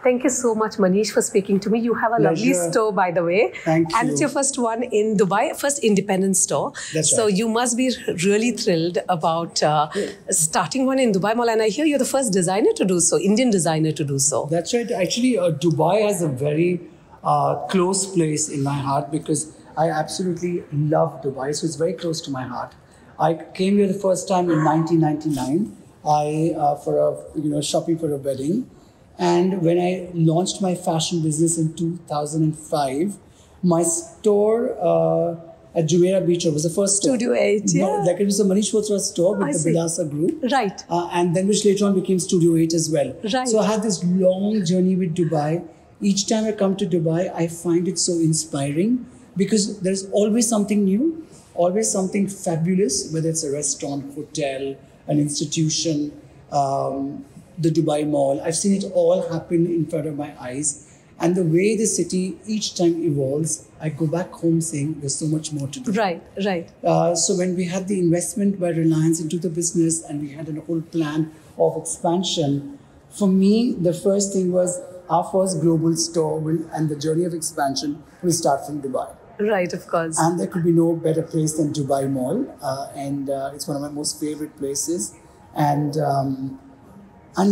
Thank you so much, Manish, for speaking to me. You have a lovely store, by the way. Thank you. And it's your first one in Dubai, first independent store. That's so right. you must be really thrilled about starting one in Dubai Mall. And I hear you're the first designer to do so, Indian designer to do so. That's right. Actually, Dubai has a very close place in my heart because I absolutely love Dubai. So it's very close to my heart. I came here the first time in 1999. Shopping for a wedding. And when I launched my fashion business in 2005, my store at Jumeirah Beach was the first store. Studio 8, yeah. Like it was a Manish Malhotra store with the Bidasa group. Right. And then which later on became Studio 8 as well. Right. So I had this long journey with Dubai. Each time I come to Dubai, I find it so inspiring because there's always something new, always something fabulous, whether it's a restaurant, hotel, an institution, the Dubai Mall. I've seen it all happen in front of my eyes. And the way the city each time evolves, I go back home saying there's so much more to do. Right, right. So when we had the investment by Reliance into the business and we had a whole plan of expansion, for me, the first thing was our first global store and the journey of expansion will start from Dubai. Right, of course. And there could be no better place than Dubai Mall. It's one of my most favorite places. And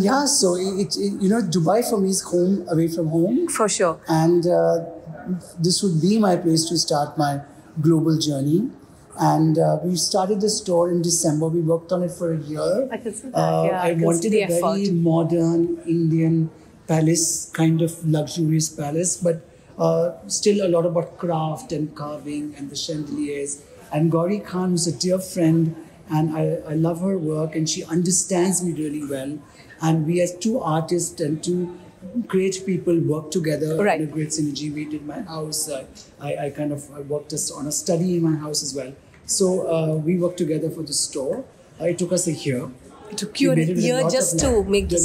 yeah, so Dubai for me is home away from home. For sure. And this would be my place to start my global journey. And we started the store in December. We worked on it for a year. I can see that. I wanted a very modern Indian palace, kind of luxurious palace, but still a lot about craft and carving and the chandeliers. And Gauri Khan, who's a dear friend, and I love her work, and she understands me really well. And we as two artists and two great people work together in a great synergy. We did my house. I worked on a study in my house as well. So we worked together for the store. It took us a year. It took you a year just to make the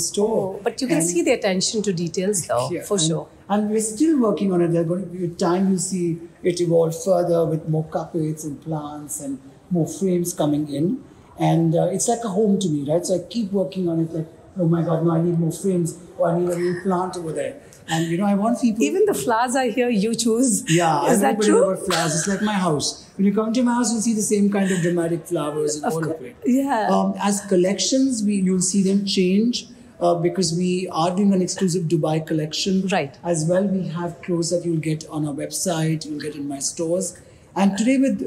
store. Oh, but you can see the attention to details though, for sure. And we're still working on it. There's going to be a time you see it evolve further with more carpets and plants and more frames coming in. And it's like a home to me, right? So I keep working on it like, oh my God, no, I need more frames or I need a new plant over there. And I want people... Even the flowers I hear you choose. Yeah, is that true? About flowers. It's like my house. When you come to my house, you'll see the same kind of dramatic flowers and all of it. Yeah. As collections, you'll see them change because we are doing an exclusive Dubai collection. Right. As well, we have clothes that you'll get on our website, you'll get in my stores. And today with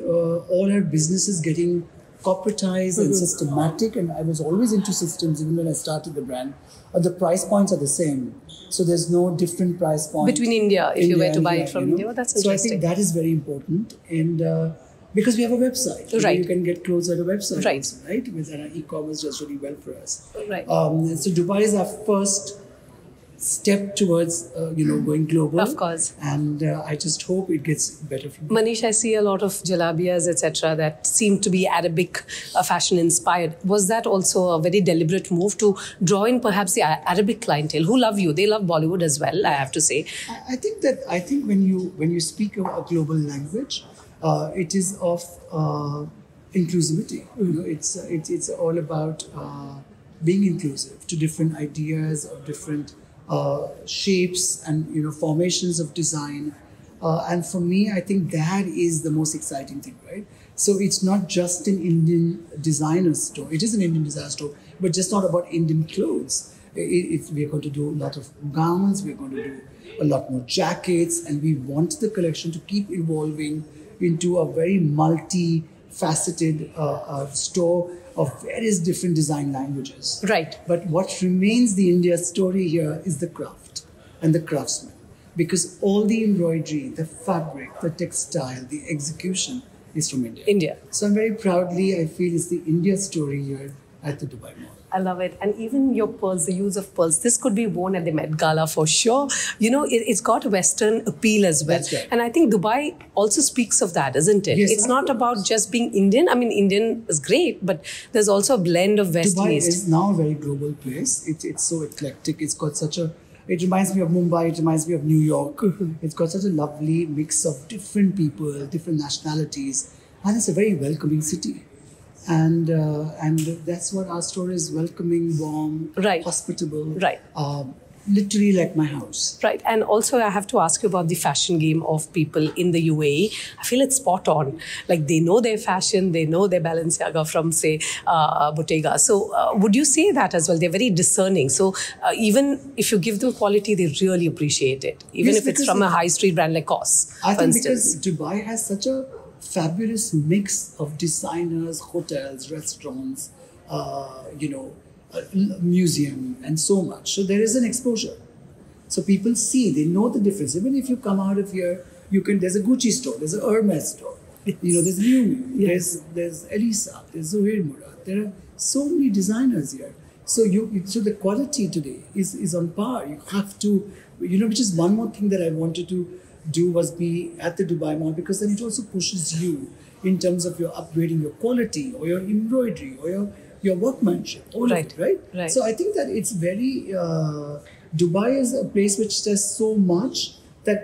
all our businesses getting corporatized and systematic, and I was always into systems even when I started the brand, the price points are the same. So there's no different price point. Between India, if you were to buy it from India, that's interesting. So I think that is very important. And because we have a website. You can get clothes at a website. Right. Also, right? And e-commerce does really well for us. Right. So Dubai is our first step towards, going global. Of course. And I just hope it gets better from here. Manish, I see a lot of jalabias, etc., that seem to be Arabic fashion inspired. Was that also a very deliberate move to draw in perhaps the Arabic clientele who love you? They love Bollywood as well, I have to say. I think when you speak a global language, it is of inclusivity. It's all about being inclusive to different ideas of different shapes and formations of design, and for me, I think that is the most exciting thing, right? So it's not just an Indian designer store. It is an Indian designer store, but just not about Indian clothes. We're going to do a lot of gowns. We're going to do a lot more jackets, and we want the collection to keep evolving into a very multi-faceted store of various different design languages. Right. But what remains the India story here is the craft and the craftsman. Because all the embroidery, the fabric, the textile, the execution is from India. So I'm very proudly, I feel it's the India story here at the Dubai Mall. I love it. And even your pearls, the use of pearls, this could be worn at the Met Gala for sure. It's got Western appeal as well. That's right. And I think Dubai also speaks of that, isn't it? Yes, it's not about just being Indian. I mean, Indian is great, but there's also a blend of West and East. Dubai is now a very global place. It's so eclectic. It's got it reminds me of Mumbai, it reminds me of New York. It's got such a lovely mix of different people, different nationalities. And it's a very welcoming city. and that's what our store is: welcoming, warm, Right. hospitable, Right. literally like my house. Right. And also, I have to ask you about the fashion game of people in the UAE. I feel it's spot on. Like, they know their fashion, they know their Balenciaga from, say, Bottega. So, would you say that as well? They're very discerning. So, even if you give them quality, they really appreciate it. Even Yes, if it's because from a high street brand like COS, I for think instance. because Dubai has such a fabulous mix of designers, hotels, restaurants, museum, and so much. So there is an exposure. So people see, they know the difference. Even if you come out of here, there's a Gucci store, there's a Hermes store, there's Miu Miu, Yes. there's Elisa, there's Zuhair Murad. There are so many designers here. So so the quality today is on par. You have to, which is one more thing that I wanted to do was be at the Dubai Mall, because then it also pushes you in terms of your upgrading your quality or your embroidery or your workmanship, all Right. of it, right? Right. So I think that it's very, Dubai is a place which does so much that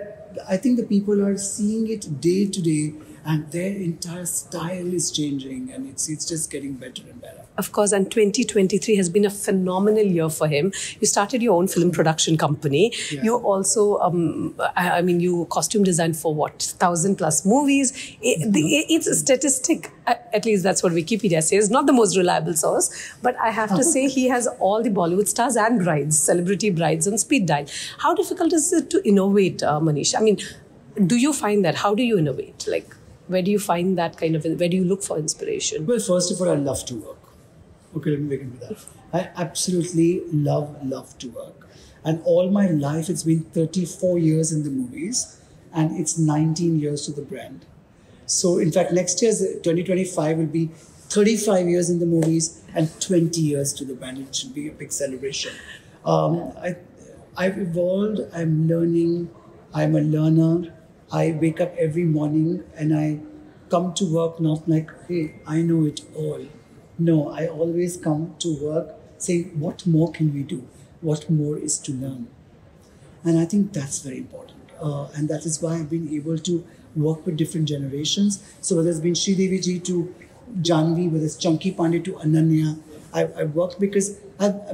I think the people are seeing it day to day, and their entire style is changing, and it's just getting better and better. Of course, and 2023 has been a phenomenal year for him. You started your own film production company. Yeah. You also, you costume designed for what, 1,000 plus movies. It's a statistic, at least that's what Wikipedia says, not the most reliable source. But I have to say, he has all the Bollywood stars and brides, celebrity brides on speed dial. How difficult is it to innovate, Manish? I mean, do you find that? How do you innovate? Like, where do you find that kind of, where do you look for inspiration? Well, first of all, I love to work. Okay, let me begin with that. I absolutely love to work. And all my life, it's been 34 years in the movies, and it's 19 years to the brand. So in fact, next year's 2025 will be 35 years in the movies and 20 years to the brand. It should be a big celebration. I've evolved, I'm learning, I'm a learner. I wake up every morning and I come to work not like, hey, I know it all. No, I always come to work saying, what more can we do? What more is to learn? And I think that's very important. And that is why I've been able to work with different generations. So whether it's been Sridevi ji to Janvi, whether it's Chunky Pandey to Ananya, I worked because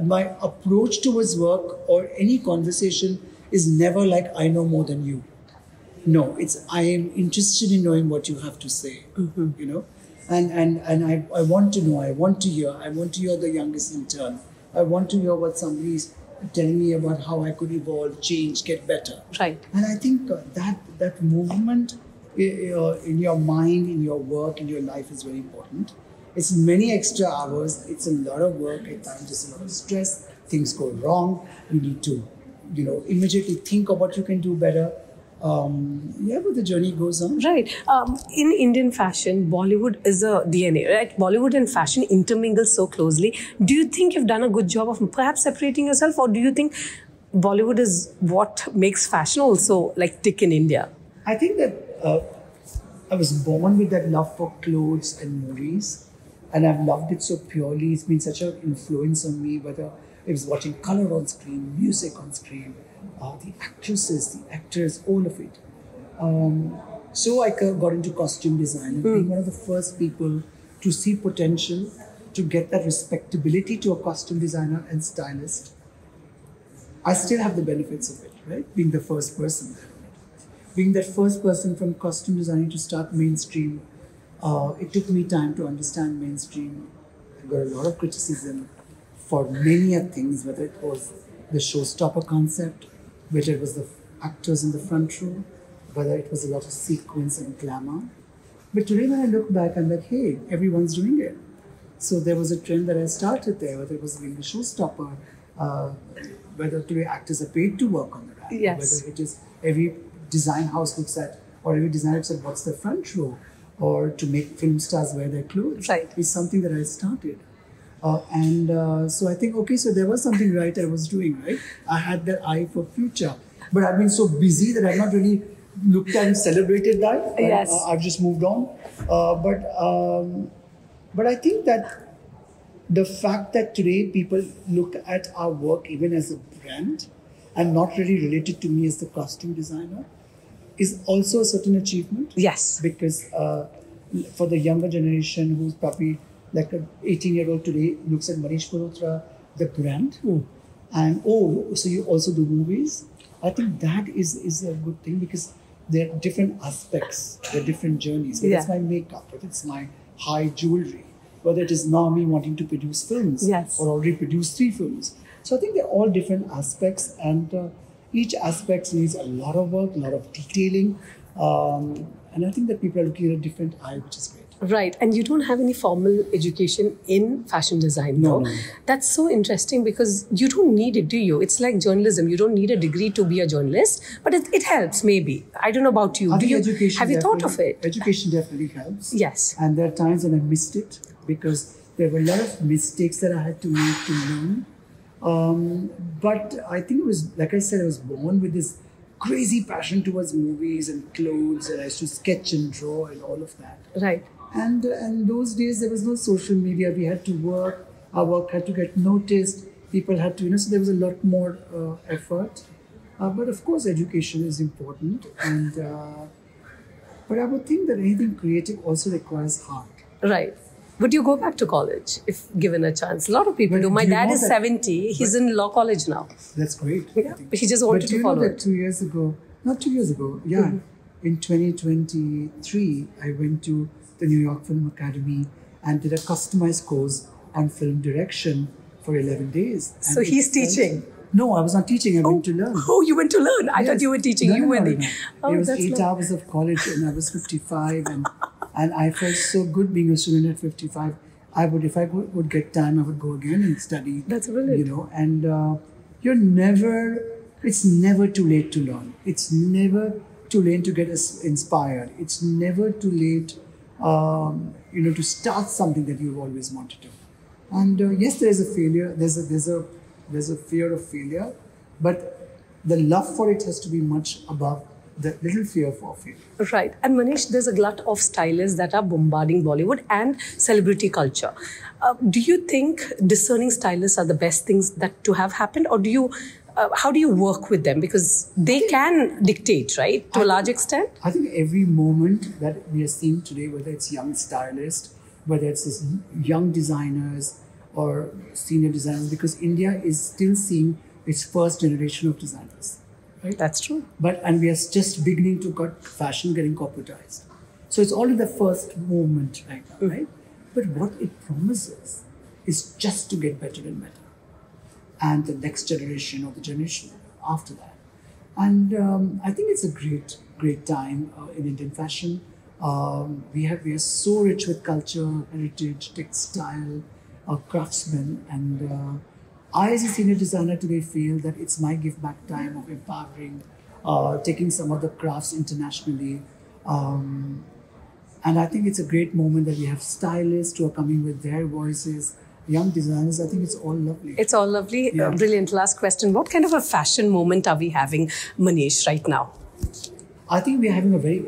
my approach towards work or any conversation is never like, I know more than you. No, it's I am interested in knowing what you have to say, And I want to know, I want to hear the youngest intern. I want to hear what somebody's telling me about how I could evolve, change, get better. Right. And I think that movement in your mind, in your work, in your life is very important. It's many extra hours. It's a lot of work. At times, it's a lot of stress. Things go wrong. You need to, immediately think of what you can do better. But the journey goes on. Right. In Indian fashion, Bollywood is a DNA, right? Bollywood and fashion intermingle so closely. Do you think you've done a good job of perhaps separating yourself, or do you think Bollywood is what makes fashion also like tick in India? I think that I was born with that love for clothes and movies, and I've loved it so purely. It's been such an influence on me, whether it was watching color on screen, music on screen, the actresses, the actors, all of it. So I got into costume design and being one of the first people to see potential, to get that respectability to a costume designer and stylist. I still have the benefits of it, right? Being the first person there. Being that first person from costume designing to start mainstream, it took me time to understand mainstream. I got a lot of criticism for many things, whether it was the showstopper concept, whether it was the actors in the front row, whether it was a lot of sequence and glamour. But today when I look back, I'm like, hey, everyone's doing it. So there was a trend that I started there, whether it was being the showstopper, whether today actors are paid to work on the rack, Yes. whether it is every design house looks at, or every designer looks at what's the front row, or to make film stars wear their clothes. Right. Is something that I started. So I think, okay, so there was something right I was doing, right? I had that eye for future. But I've been so busy that I've not really looked at and celebrated that. Yes. I've just moved on. But I think that the fact that today people look at our work even as a brand and not really related to me as the costume designer is also a certain achievement. Yes. Because for the younger generation who's probably like an 18-year-old today looks at Manish Malhotra, the brand, and oh, so you also do movies? I think that is a good thing because there are different aspects, there are different journeys. Whether it's my makeup, whether it's my high jewelry, whether it is now me wanting to produce films or already produce 3 films. So I think they're all different aspects, and each aspect needs a lot of work, a lot of detailing. And I think that people are looking at a different eye, which is great. Right. And you don't have any formal education in fashion design, though. No. That's so interesting because you don't need it, do you? It's like journalism. You don't need a degree to be a journalist, but it helps, maybe. I don't know about you. Have you thought of it? Education definitely helps. Yes. And there are times when I missed it because there were a lot of mistakes that I had to make to learn. But I think it was, like I said, I was born with this crazy passion towards movies and clothes, and I used to sketch and draw and all of that. Right. And those days there was no social media. We had to work. Our work had to get noticed. People had to, so there was a lot more effort. But of course, education is important. And but I would think that anything creative also requires heart. Right. Would you go back to college if given a chance? A lot of people do. My dad is 70. He's in law college now. That's great. Yeah. He just wanted to follow it. 2 years ago, not 2 years ago, in 2023, I went to the New York Film Academy and did a customized course on film direction for 11 days. And so he's teaching? No, I was not teaching. I went to learn. Oh, you went to learn? I thought you were teaching. No. It was 8 hours of college and I was 55 and I felt so good being a student at 55. If I would get time, I would go again and study. That's brilliant. And it's never too late to learn. It's never too late to get inspired. It's never too late to start something that you've always wanted to. And yes, there is a failure. There's a fear of failure, but the love for it has to be much above the little fear for failure. Right. And Manish, there's a glut of stylists that are bombarding Bollywood and celebrity culture. Do you think discerning stylists are the best things that to have happened, or how do you work with them? Because they can dictate, right, to a large extent? I think every moment that we are seeing today, whether it's young stylists, whether it's this young designers or senior designers, because India is still seeing its first generation of designers. Right? That's true. And we are just beginning to get fashion getting corporatized. So it's only the first moment right now, right? But what it promises is just to get better and better. And the next generation or the generation after that. And I think it's a great time in Indian fashion. We are so rich with culture, heritage, textile, craftsmen, and I, as a senior designer today, feel that it's my give back time of empowering, taking some of the crafts internationally. And I think it's a great moment that we have stylists who are coming with their voices, young designers. I think it's all lovely. It's all lovely. Yeah. Brilliant. Last question. What kind of a fashion moment are we having, Manish, right now? I think we're having a very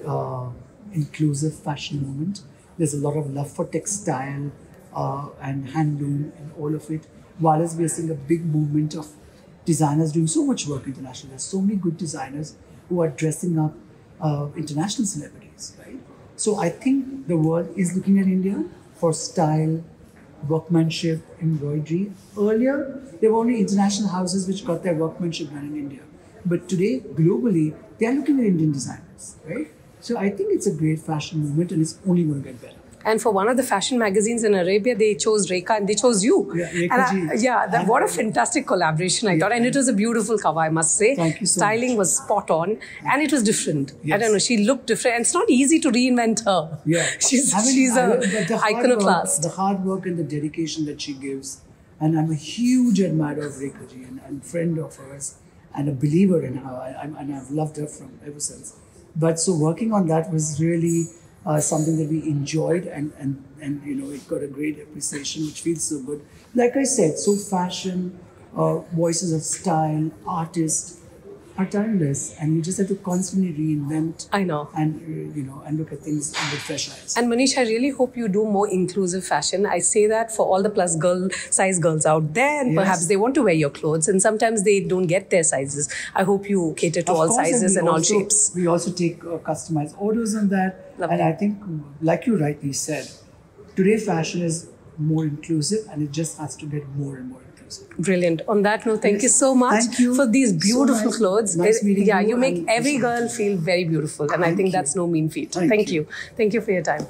inclusive fashion moment. There's a lot of love for textile and handloom and all of it. While we are seeing a big movement of designers doing so much work internationally. There's so many good designers who are dressing up international celebrities, right? So I think the world is looking at India for style, workmanship, embroidery. Earlier, there were only international houses which got their workmanship done in India. But today, globally, they are looking at Indian designers, right? So I think it's a great fashion movement and it's only going to get better. And for one of the fashion magazines in Arabia, they chose Rekha and they chose you. Yeah, what a fantastic collaboration, I thought. And it was a beautiful cover, I must say. Thank you so Styling much. was spot on and it was different. Yes. I don't know, she looked different. And it's not easy to reinvent her. Yeah. She's an iconoclast. The hard work and the dedication that she gives. And I'm a huge admirer of Rekha ji and friend of hers and a believer in her. And I've loved her from ever since. But so working on that was really something that we enjoyed and it got a great appreciation, which feels so good. Like I said, so fashion, voices of style, artists are timeless, and you just have to constantly reinvent. I know. And and look at things with fresh eyes. And Manish, I really hope you do more inclusive fashion. I say that for all the plus size girls out there, and perhaps they want to wear your clothes, and sometimes they don't get their sizes. I hope you cater to all sizes and all shapes. We also take customized orders on that. Lovely. And I think, like you rightly said, today fashion is more inclusive, and it just has to get more and more inclusive. Brilliant. On that note, thank you so much for these beautiful clothes. Nice meeting you. You make every girl feel very beautiful, and I think that's no mean feat. Thank you. Thank you for your time.